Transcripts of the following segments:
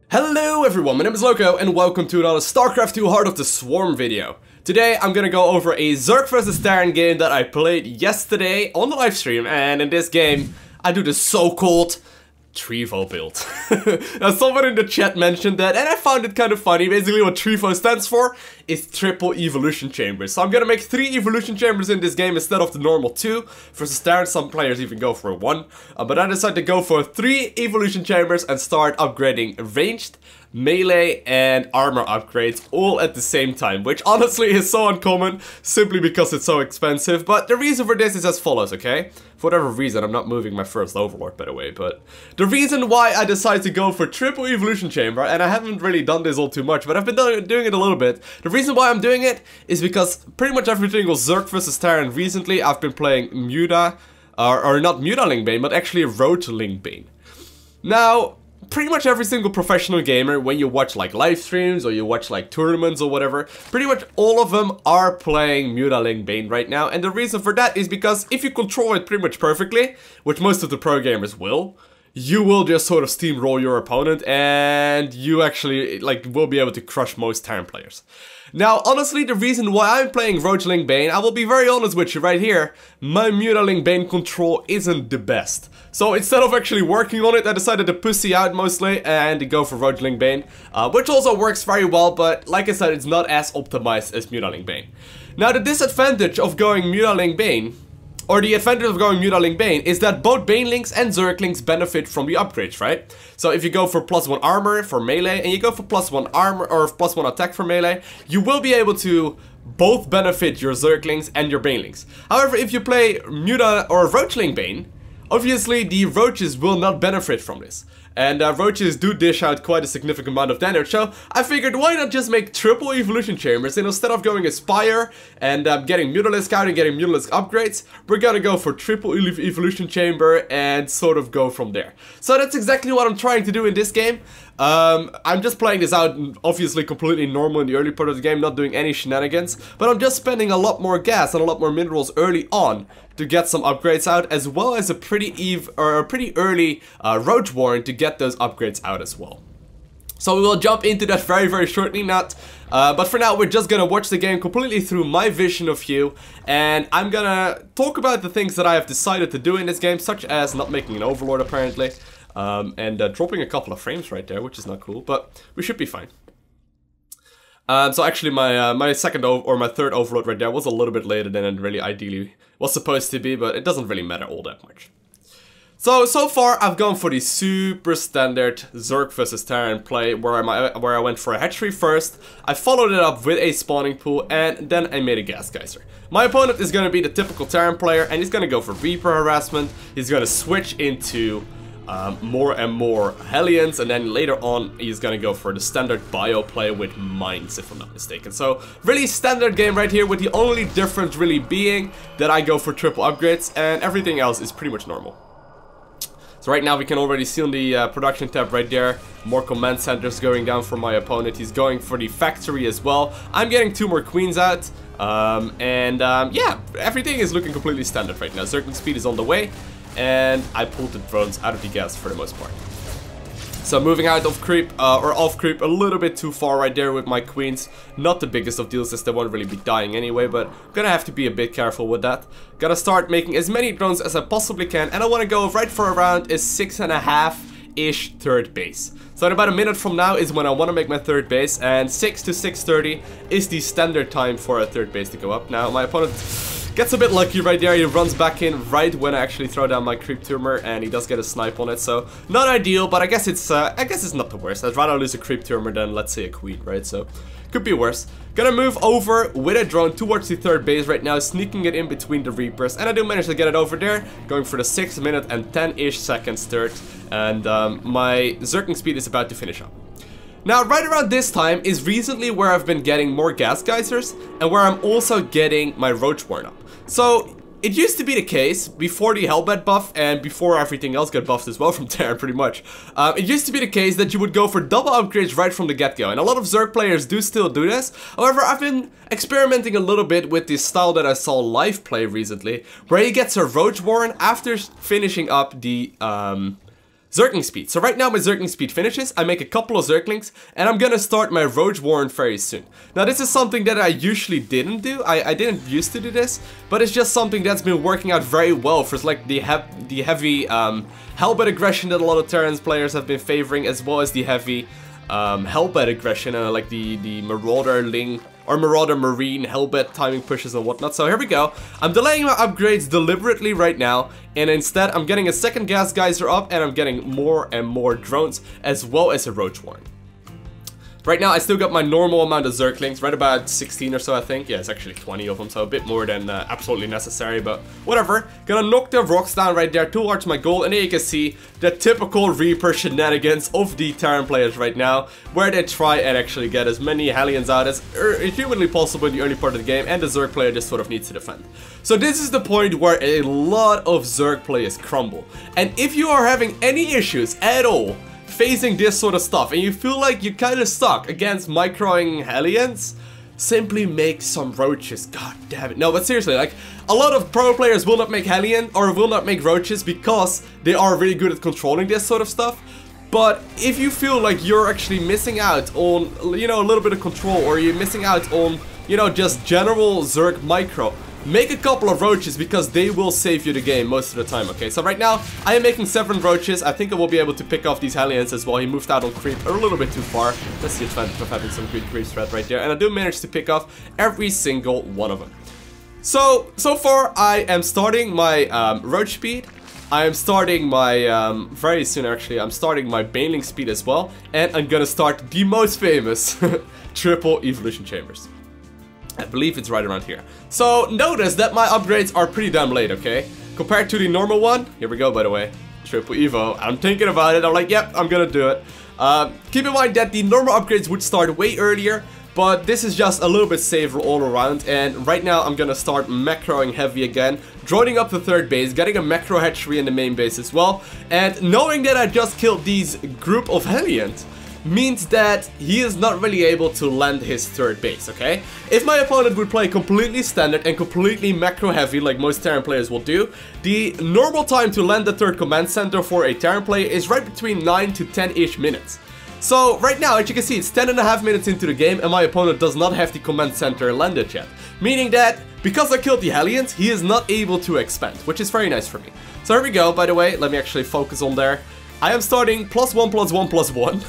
Hello everyone, my name is Lowko and welcome to another StarCraft 2 Heart of the Swarm video. Today I'm gonna go over a Zerg vs Terran game that I played yesterday on the livestream, and in this game I do the so-called Treevo Build. Now someone in the chat mentioned that and I found it kind of funny. Basically what Treevo stands for is triple evolution chambers. So I'm gonna make 3 evolution chambers in this game instead of the normal 2. Versus Terran, some players even go for 1. But I decided to go for 3 evolution chambers and start upgrading ranged, melee and armor upgrades all at the same time, which honestly is so uncommon simply because it's so expensive. But the reason for this is as follows, okay? For whatever reason, I'm not moving my first overlord, by the way, but the reason why I decided to go for triple evolution chamber, and I haven't really done this all too much, but I've been doing it a little bit. The reason why I'm doing it is because pretty much everything was Zerg vs Terran recently. I've been playing Muta, or not Mutaling Bane, but actually Rotaling Bane. Now, pretty much every single professional gamer, when you watch like live streams or you watch like tournaments or whatever, pretty much all of them are playing Mutaling Bane right now. And the reason for that is because if you control it pretty much perfectly, which most of the pro gamers will, you will just sort of steamroll your opponent and you actually will be able to crush most Terran players. Now, honestly, the reason why I'm playing Rotaling Bane, I will be very honest with you right here, my Mutaling Bane control isn't the best. So instead of actually working on it, I decided to pussy out mostly and go for Rotaling Bane, which also works very well, but like I said, it's not as optimized as Mutaling Bane. Now, the disadvantage of going Mutaling Bane, or the advantage of going Mutaling Bane, is that both Banelings and Zerglings benefit from the upgrades, right? So if you go for +1 armor for melee, and you go for +1 armor or +1 attack for melee, you will be able to both benefit your Zerglings and your Banelings. However, if you play Muta or Rotaling Bane, obviously the roaches will not benefit from this. And roaches do dish out quite a significant amount of damage, so I figured why not just make triple evolution chambers, and instead of going Aspire and getting Mutalisk out and getting Mutalisk upgrades, we're gonna go for triple evolution chamber and sort of go from there. So that's exactly what I'm trying to do in this game. I'm just playing this out obviously completely normal in the early part of the game, not doing any shenanigans, but I'm just spending a lot more gas and a lot more minerals early on to get some upgrades out, as well as a pretty early Roach Warren to get those upgrades out as well. So we will jump into that very shortly, but for now we're just gonna watch the game completely through my vision of view, and I'm gonna talk about the things that I have decided to do in this game, such as not making an overlord apparently, and dropping a couple of frames right there, which is not cool, but we should be fine. So actually my second or my third overload right there was a little bit later than it really ideally was supposed to be, but it doesn't really matter all that much. So far I've gone for the super standard Zerg vs Terran play where I went for a hatchery first, I followed it up with a spawning pool, and then I made a gas geyser. My opponent is gonna be the typical Terran player, and he's gonna go for Reaper harassment, he's gonna switch into more and more Hellions, and then later on he's gonna go for the standard bio play with mines, if I'm not mistaken. So really standard game right here, with the only difference really being that I go for triple upgrades and everything else is pretty much normal. So right now we can already see on the production tab right there, more command centers going down for my opponent. He's going for the factory as well. I'm getting 2 more queens out, yeah, everything is looking completely standard right now. Zergling speed is on the way, and I pulled the drones out of the gas for the most part. So moving out of creep, or off creep a little bit too far right there with my queens. Not the biggest of deals, as they won't really be dying anyway, but I'm gonna have to be a bit careful with that. Gotta start making as many drones as I possibly can, and I wanna go right for around a 6.5-ish third base. So in about a minute from now is when I want to make my third base, and 6 to 6:30 is the standard time for a third base to go up. Now my opponent gets a bit lucky right there, he runs back in right when I actually throw down my creep tumor, and he does get a snipe on it, so not ideal, but I guess it's not the worst. I'd rather lose a creep tumor than, let's say, a queen, right? So could be worse. Gonna move over with a drone towards the third base right now, sneaking it in between the Reapers, and I do manage to get it over there, going for the 6 minute and 10-ish seconds third, and my Zergling speed is about to finish up. Now, right around this time is recently where I've been getting more gas geysers, and where I'm also getting my Roach Warren up. So it used to be the case before the Hellbed buff and before everything else got buffed as well from Terran pretty much. It used to be the case that you would go for double upgrades right from the get-go, and a lot of Zerg players do still do this. However, I've been experimenting a little bit with this style that I saw live play recently, where he gets a Roach Warren after finishing up the Zergling speed. So right now my Zergling speed finishes, I make a couple of Zerglings, and I'm gonna start my Roach Warren very soon. Now this is something that I usually didn't do, I didn't used to do this, but it's just something that's been working out very well for like the heavy Hellbait aggression that a lot of Terran players have been favoring, as well as the heavy Hellbait aggression, like the Marauder Ling or Marauder Marine Hellbait timing pushes and whatnot. So here we go. I'm delaying my upgrades deliberately right now, and instead I'm getting a second gas geyser up, and I'm getting more and more drones as well as a Roach Warren. Right now I still got my normal amount of Zerglings, right about 16 or so I think. Yeah, it's actually 20 of them, so a bit more than absolutely necessary, but whatever. Gonna knock the rocks down right there towards my goal, and there you can see the typical Reaper shenanigans of the Terran players right now, where they try and actually get as many Hellions out as humanly possible in the early part of the game, and the Zerg player just sort of needs to defend. So this is the point where a lot of Zerg players crumble, and if you are having any issues at all facing this sort of stuff, and you feel like you're kind of stuck against microing Hellions, simply make some roaches. God damn it. No, but seriously, like, a lot of pro players will not make Hellion or will not make roaches because they are really good at controlling this sort of stuff. But if you feel like you're actually missing out on, you know, a little bit of control, or you're missing out on, you know, just general Zerg micro, make a couple of roaches, because they will save you the game most of the time, okay? So right now, I am making 7 roaches. I think I will be able to pick off these Hellions as well. He moved out on creep a little bit too far. That's the advantage of having some good creep threat right there. And I do manage to pick off every single one of them. So far, I am starting my roach speed. I am starting my, very soon actually, I'm starting my Baneling speed as well. And I'm gonna start the most famous triple evolution chambers. I believe it's right around here. So notice that my upgrades are pretty damn late, okay? Compared to the normal one, here we go by the way, triple evo, I'm thinking about it, I'm like, yep, I'm gonna do it. Keep in mind that the normal upgrades would start way earlier, but this is just a little bit safer all around, and right now I'm gonna start macroing heavy again, droning up the third base, getting a macro hatchery in the main base as well, and knowing that I just killed these group of Hellions means that he is not really able to land his third base, okay? If my opponent would play completely standard and completely macro heavy like most Terran players will do, the normal time to land the third command center for a Terran player is right between 9 to 10-ish minutes. So right now, as you can see, it's 10.5 minutes into the game, and my opponent does not have the command center landed yet. Meaning that, because I killed the Hellions, he is not able to expand, which is very nice for me. So here we go, by the way, let me actually focus on there. I am starting +1/+1/1,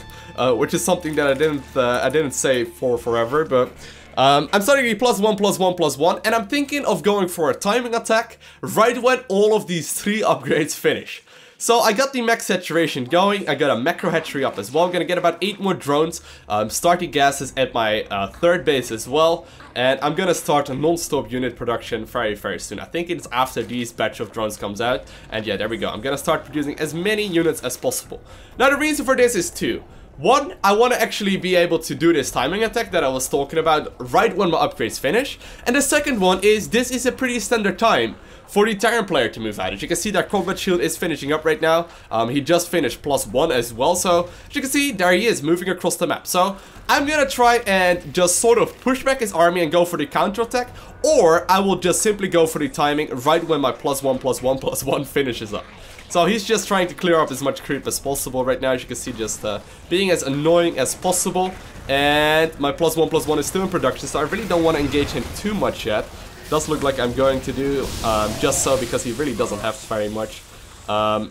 which is something that I didn't say for forever, but I'm starting a +1/+1/1, and I'm thinking of going for a timing attack right when all of these 3 upgrades finish. So I got the max saturation going, I got a macro hatchery up as well, I'm gonna get about 8 more drones, starting gases at my third base as well, and I'm gonna start a non-stop unit production very, very soon. I think it's after these batch of drones comes out, and yeah, there we go. I'm gonna start producing as many units as possible. Now the reason for this is 2. One, I want to actually be able to do this timing attack that I was talking about right when my upgrades finish. And the second one is, this is a pretty standard time for the Terran player to move out. As you can see, that combat shield is finishing up right now. He just finished +1 as well. So as you can see, there he is moving across the map. So I'm gonna try and just sort of push back his army and go for the counter attack, or I will just simply go for the timing right when my +1/+1/1 finishes up. So he's just trying to clear up as much creep as possible right now, as you can see, just being as annoying as possible. And my +1/+1 is still in production, so I really don't want to engage him too much yet. Does look like I'm going to do just so, because he really doesn't have very much. I'm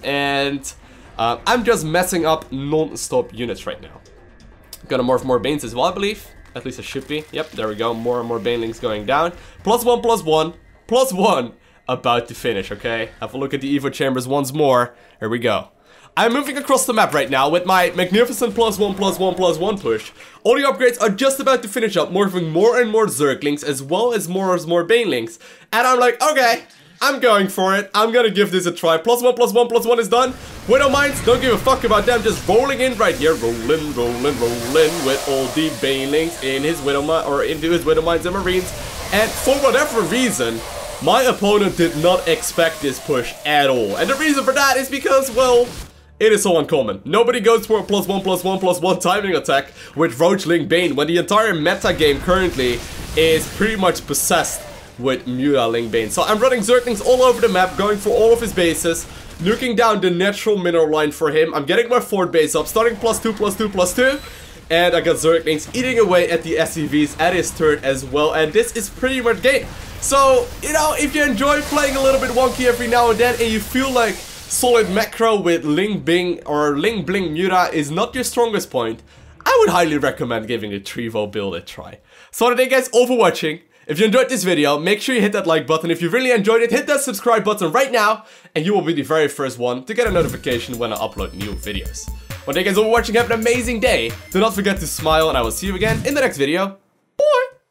just messing up non-stop units right now. Gonna morph more Banes as well, I believe. At least it should be. Yep, there we go. More and more Banelings going down. +1/+1/1. About to finish, okay? Have a look at the Evo chambers once more. Here we go. I'm moving across the map right now with my magnificent +1/+1/1 push. All the upgrades are just about to finish up, morphing more and more Zerglings as well as more Banelings. And I'm like, okay, I'm going for it. I'm gonna give this a try. +1/+1/1 is done. Widow Mines, don't give a fuck about them. Just rolling in right here. Rolling with all the Banelings in his Widow Mine, or into his Widow Mines and Marines. And for whatever reason, my opponent did not expect this push at all. And the reason for that is because, well, it is so uncommon. Nobody goes for a +1/+1/1 timing attack with Roachling Bane when the entire meta game currently is pretty much possessed with Mutaling Bane. So I'm running Zerglings all over the map, going for all of his bases. nuking down the natural mineral line for him. I'm getting my fort base up, starting +2, +2, +2. And I got Zerglings eating away at the SCVs at his turret as well. And this is pretty much game. So, you know, if you enjoy playing a little bit wonky every now and then, and you feel like solid macro with Ling Bing or Ling Bling Muta is not your strongest point, I would highly recommend giving the Treevo build a try. So thank you guys all for watching. If you enjoyed this video, make sure you hit that like button. If you really enjoyed it, hit that subscribe button right now, and you will be the very first one to get a notification when I upload new videos. Well, thank you guys all for watching. Have an amazing day. Do not forget to smile, and I will see you again in the next video.